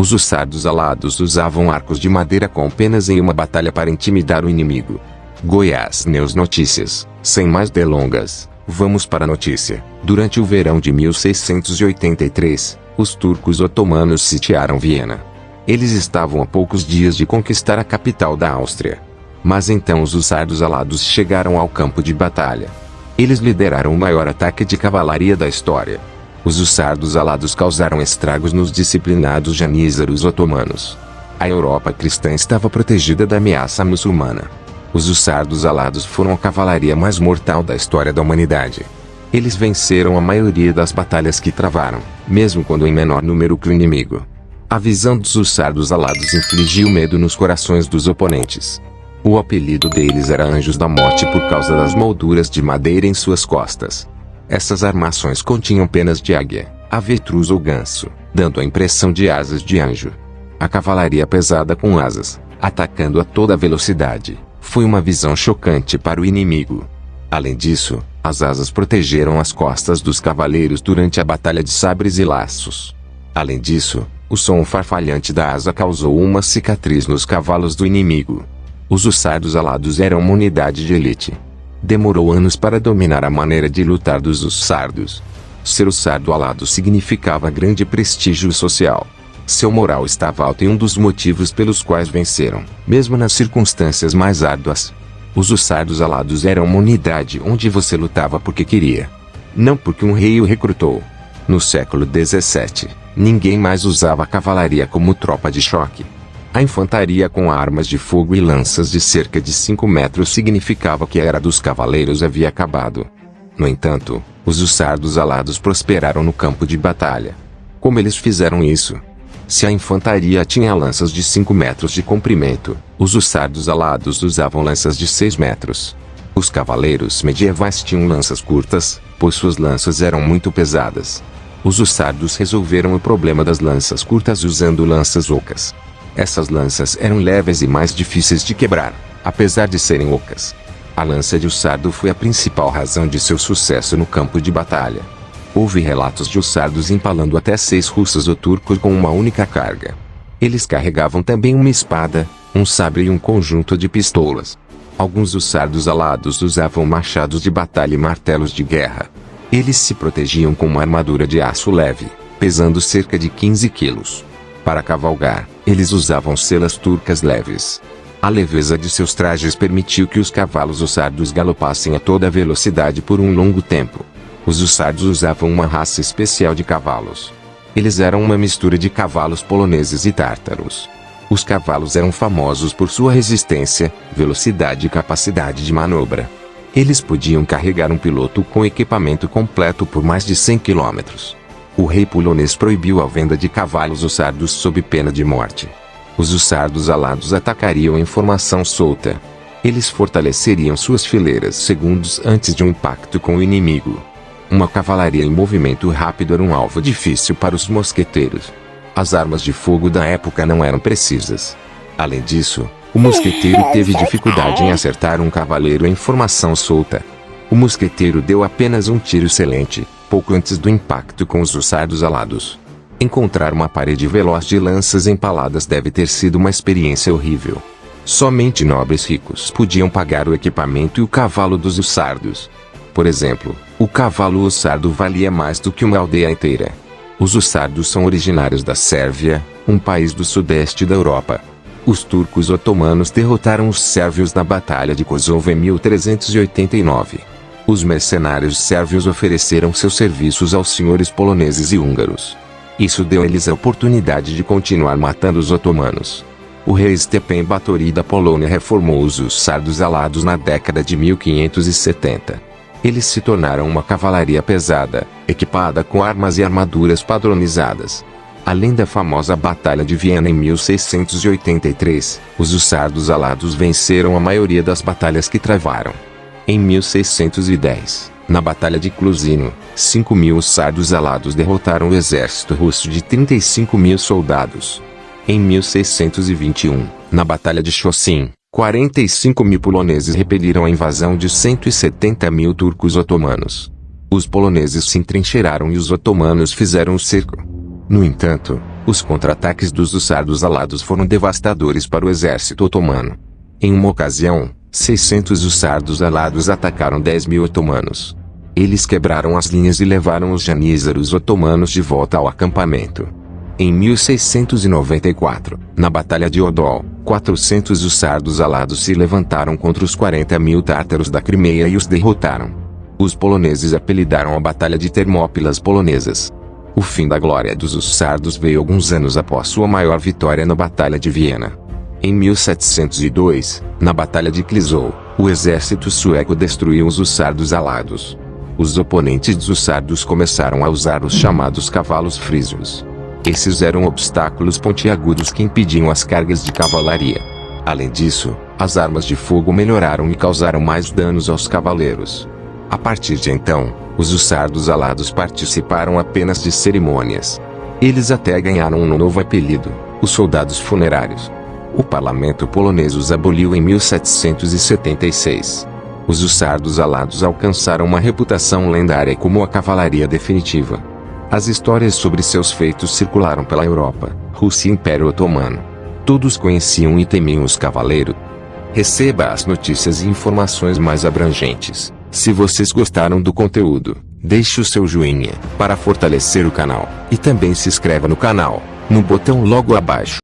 Os hussardos alados usavam arcos de madeira com penas em uma batalha para intimidar o inimigo. Goiás News Notícias. Sem mais delongas, vamos para a notícia. Durante o verão de 1683, os turcos otomanos sitiaram Viena. Eles estavam a poucos dias de conquistar a capital da Áustria. Mas então os hussardos alados chegaram ao campo de batalha. Eles lideraram o maior ataque de cavalaria da história. Os hussardos alados causaram estragos nos disciplinados janízaros otomanos. A Europa cristã estava protegida da ameaça muçulmana. Os hussardos alados foram a cavalaria mais mortal da história da humanidade. Eles venceram a maioria das batalhas que travaram, mesmo quando em menor número que o inimigo. A visão dos hussardos alados infligiu medo nos corações dos oponentes. O apelido deles era Anjos da Morte por causa das molduras de madeira em suas costas. Essas armações continham penas de águia, avestruz ou ganso, dando a impressão de asas de anjo. A cavalaria pesada com asas, atacando a toda velocidade, foi uma visão chocante para o inimigo. Além disso, as asas protegeram as costas dos cavaleiros durante a batalha de sabres e laços. Além disso, o som farfalhante da asa causou uma cicatriz nos cavalos do inimigo. Os hussardos alados eram uma unidade de elite. Demorou anos para dominar a maneira de lutar dos hussardos. Ser hussardo alado significava grande prestígio social. Seu moral estava alto e um dos motivos pelos quais venceram, mesmo nas circunstâncias mais árduas. Os hussardos alados eram uma unidade onde você lutava porque queria, não porque um rei o recrutou. No século XVII, ninguém mais usava a cavalaria como tropa de choque. A infantaria com armas de fogo e lanças de cerca de 5 metros significava que a era dos cavaleiros havia acabado. No entanto, os hussardos alados prosperaram no campo de batalha. Como eles fizeram isso? Se a infantaria tinha lanças de 5 metros de comprimento, os hussardos alados usavam lanças de 6 metros. Os cavaleiros medievais tinham lanças curtas, pois suas lanças eram muito pesadas. Os hussardos resolveram o problema das lanças curtas usando lanças ocas. Essas lanças eram leves e mais difíceis de quebrar, apesar de serem ocas. A lança de hussardo foi a principal razão de seu sucesso no campo de batalha. Houve relatos de hussardos empalando até 6 russos ou turcos com uma única carga. Eles carregavam também uma espada, um sabre e um conjunto de pistolas. Alguns hussardos alados usavam machados de batalha e martelos de guerra. Eles se protegiam com uma armadura de aço leve, pesando cerca de 15 quilos. Para cavalgar, eles usavam selas turcas leves. A leveza de seus trajes permitiu que os cavalos hussardos galopassem a toda velocidade por um longo tempo. Os hussardos usavam uma raça especial de cavalos. Eles eram uma mistura de cavalos poloneses e tártaros. Os cavalos eram famosos por sua resistência, velocidade e capacidade de manobra. Eles podiam carregar um piloto com equipamento completo por mais de 100 quilômetros. O rei polonês proibiu a venda de cavalos hussardos sob pena de morte. Os hussardos alados atacariam em formação solta. Eles fortaleceriam suas fileiras segundos antes de um impacto com o inimigo. Uma cavalaria em movimento rápido era um alvo difícil para os mosqueteiros. As armas de fogo da época não eram precisas. Além disso, o mosqueteiro teve dificuldade em acertar um cavaleiro em formação solta. O mosqueteiro deu apenas um tiro excelente, pouco antes do impacto com os hussardos alados. Encontrar uma parede veloz de lanças empaladas deve ter sido uma experiência horrível. Somente nobres ricos podiam pagar o equipamento e o cavalo dos hussardos. Por exemplo, o cavalo hussardo valia mais do que uma aldeia inteira. Os hussardos são originários da Sérvia, um país do sudeste da Europa. Os turcos otomanos derrotaram os sérvios na Batalha de Kosovo em 1389. Os mercenários sérvios ofereceram seus serviços aos senhores poloneses e húngaros. Isso deu a eles a oportunidade de continuar matando os otomanos. O rei Stephen Batory da Polônia reformou os hussardos alados na década de 1570. Eles se tornaram uma cavalaria pesada, equipada com armas e armaduras padronizadas. Além da famosa Batalha de Viena em 1683, os hussardos alados venceram a maioria das batalhas que travaram. Em 1610, na Batalha de Clusino, 5.000 hussardos alados derrotaram o exército russo de 35.000 soldados. Em 1621, na Batalha de Chosin, 45.000 poloneses repeliram a invasão de 170.000 turcos otomanos. Os poloneses se entrincheiraram e os otomanos fizeram o cerco. No entanto, Os contra-ataques dos hussardos alados foram devastadores para o exército otomano. Em uma ocasião, 600 hussardos alados atacaram 10.000 otomanos. Eles quebraram as linhas e levaram os janízaros otomanos de volta ao acampamento. Em 1694, na Batalha de Odol, 400 hussardos alados se levantaram contra os 40.000 tártaros da Crimeia e os derrotaram. Os poloneses apelidaram a Batalha de Termópilas Polonesas. O fim da glória dos hussardos veio alguns anos após sua maior vitória na Batalha de Viena. Em 1702, na Batalha de Klissow, o exército sueco destruiu os hussardos alados. Os oponentes dos hussardos começaram a usar os chamados cavalos frísios. Esses eram obstáculos pontiagudos que impediam as cargas de cavalaria. Além disso, as armas de fogo melhoraram e causaram mais danos aos cavaleiros. A partir de então, os hussardos alados participaram apenas de cerimônias. Eles até ganharam um novo apelido, os soldados funerários. O parlamento polonês os aboliu em 1776. Os hussardos alados alcançaram uma reputação lendária como a cavalaria definitiva. As histórias sobre seus feitos circularam pela Europa, Rússia e Império Otomano. Todos conheciam e temiam os cavaleiros. Receba as notícias e informações mais abrangentes. Se vocês gostaram do conteúdo, deixe o seu joinha para fortalecer o canal e também se inscreva no canal, no botão logo abaixo.